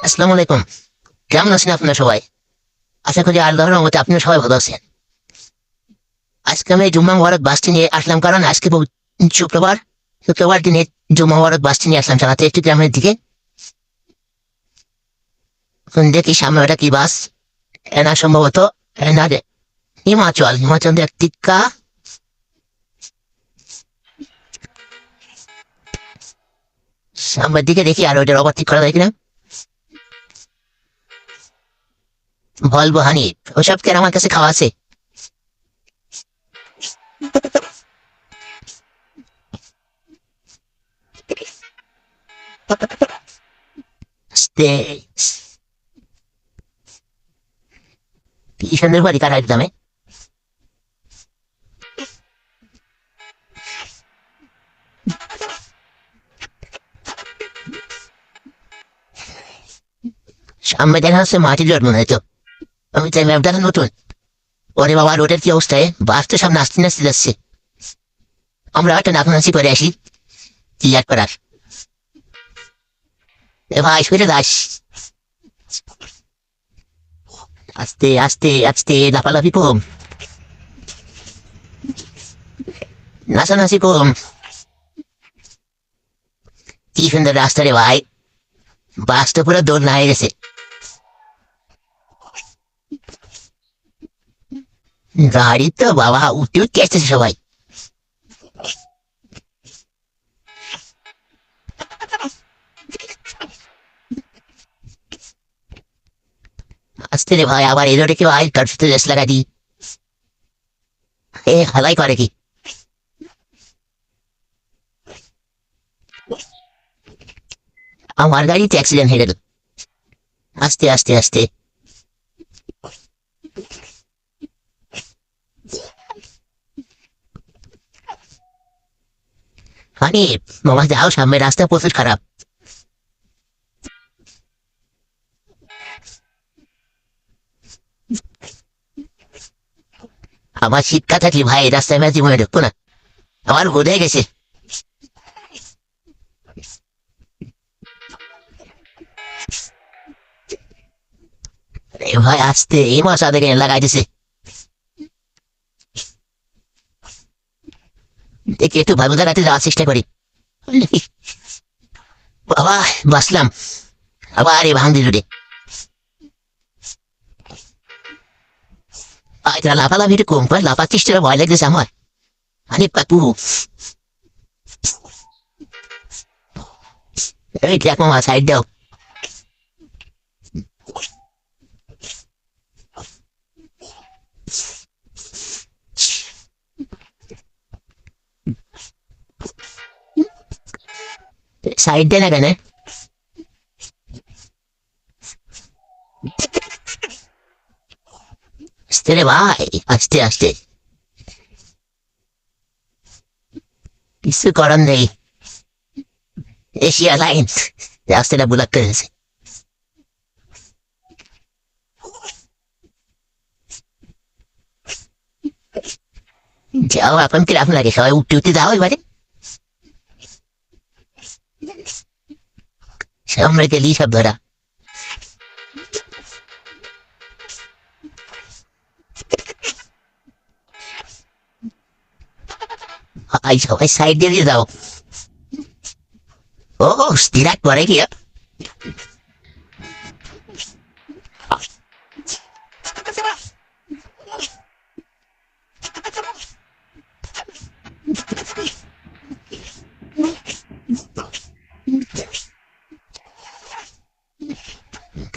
আসসালামু আলাইকুম। কেমন আছেন আপনারা সবাই? আশা করি আল্লাহর রহমতে আপনিও সবাই ভালো আছেন। আজকে আমি জুম্মা মুবারক বাসটি নিয়ে আসলাম, কারণ আজকে শুক্রবার। শুক্রবার দিনে জুম্মা মুবারক বাসটি নিয়ে আসলাম চালাতে একটি গ্রামের দিকে। এখন দেখি সামনে ওটা কি বাস, এনা সম্ভবত এনা রে হিমাচল হিমাচল টিক্কা। সামনের দিকে দেখি আর ওইটার ওভারটেক করা যায় কিনা। বলবো হানি, ওসব কেন আমার কাছে খাওয়া আছে। আস্তে, কি সুন্দর বাড়ি কাটাই দামে। সামনে দেখা যাচ্ছে মাটির রোড মনে হয় তো। আমি চাই ম্যাপ দেখা নতুন। ওরে বাবা, রোডের কি অবস্থায়, বাস তো সব নাচতে নাচতে যাচ্ছে। আমরা একটা নাচানাচি করে আসি, কি আর করার। এ ভাই শুয়ে দাস, আস্তে আস্তে আস্তে, লাফালাফি কম, নাচানাচি কম। কি সুন্দর রাস্তা রে ভাই, বাস তো পুরো দৌড় না হয়ে গেছে। গাড়ি তো বাবা উঠতে উঠতে আসতেছে সবাই। আসতে রে ভাই, আবার এই রোডে কেউ আয় তার সাথে রেস লাগা দি। এ হালাই করে কি, আমার গাড়িতে অ্যাক্সিডেন্ট হয়ে গেল। আস্তে আস্তে আস্তে। আরে মামা যাও, সামনে রাস্তা প্রচুর খারাপ। আমার শিক্ষা থাকলে ভাই এই রাস্তায় আমি জীবনে ঢুকবো না, আমার বোধ হয়ে গেছে। এ ভাই আসতে, এই মশা দেখে লাগাই দিছে। দেখি একটু ভালো জায়গাতে যাওয়ার চেষ্টা করি। বাবা বাসলাম, আবার এই ভাঙদি রোডে। লাফালাফি একটু কম করে, লাফাচ্ছিস তোরা, ভয় লাগতেছে আমার। আরে পাপু, এই দেখ মামা, সাইড দাও। সাইড দে না কেন? আস্তে রে ভাই, আস্তে আস্তে, কিছু করার নেই। এশিয়া লাইন রাস্তাটা ব্লক করেছে। যাও, এখন কিরকম লাগে, সবাই উঠতে উঠতে যাও এবারে। সামনে গেলি সব ধরা। ভাই সবাই সাইড দিয়ে দিয়ে দাও। ও স্থিরাট পরে গিয়া।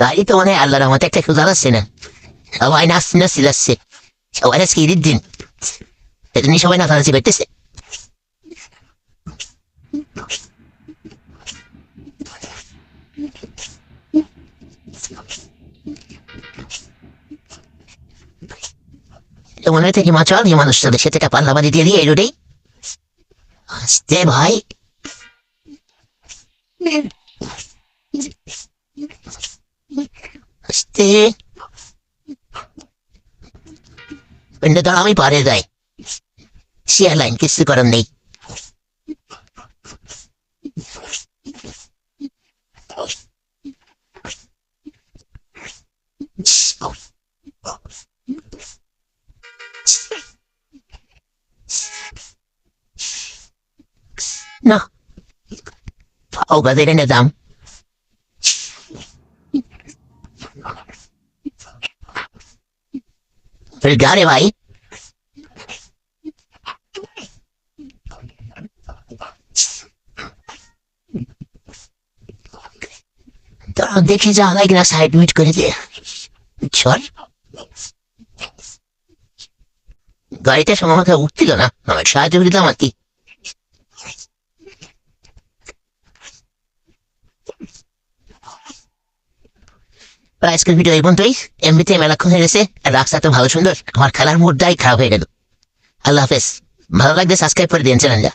গাড়ি তো মানে আল্লাহর রহমতে একটা খোঁজা যাচ্ছে না, সবাই নাচতে নাচতে যাচ্ছে। সবাই আজকে ঈদের দিন, এজন্য সবাই নাচানাচি করতেছে। মনে হয় থেকে হিমাচল, হিমাচলের সাথে একটা পাল্লাবাড়ি দিয়ে দিয়ে এই রোডেই আসতে ভাই। আসতে, ধর আমি পারে যাই, শেয়ার লাইন কিছু করার নেই। না, ও গাদের এনে দাম গাড়ি ভাই তোরা দেখি যা লাগে না সাইড মিট করে দিয়ে চল গাড়িতে সময় মতো উঠছিল না আমার সাহায্য করে দিলাম আর কি আজকের ভিডিও এই পর্যন্তই এমনিতে মেলাক্ষণ হয়ে গেছে আর রাস্তা তো ভালো সুন্দর আমার খেলার মুডটাই খারাপ হয়ে গেল আল্লাহ হাফেজ ভালো লাগবে সাবস্ক্রাইব করে দিন চ্যানেলটা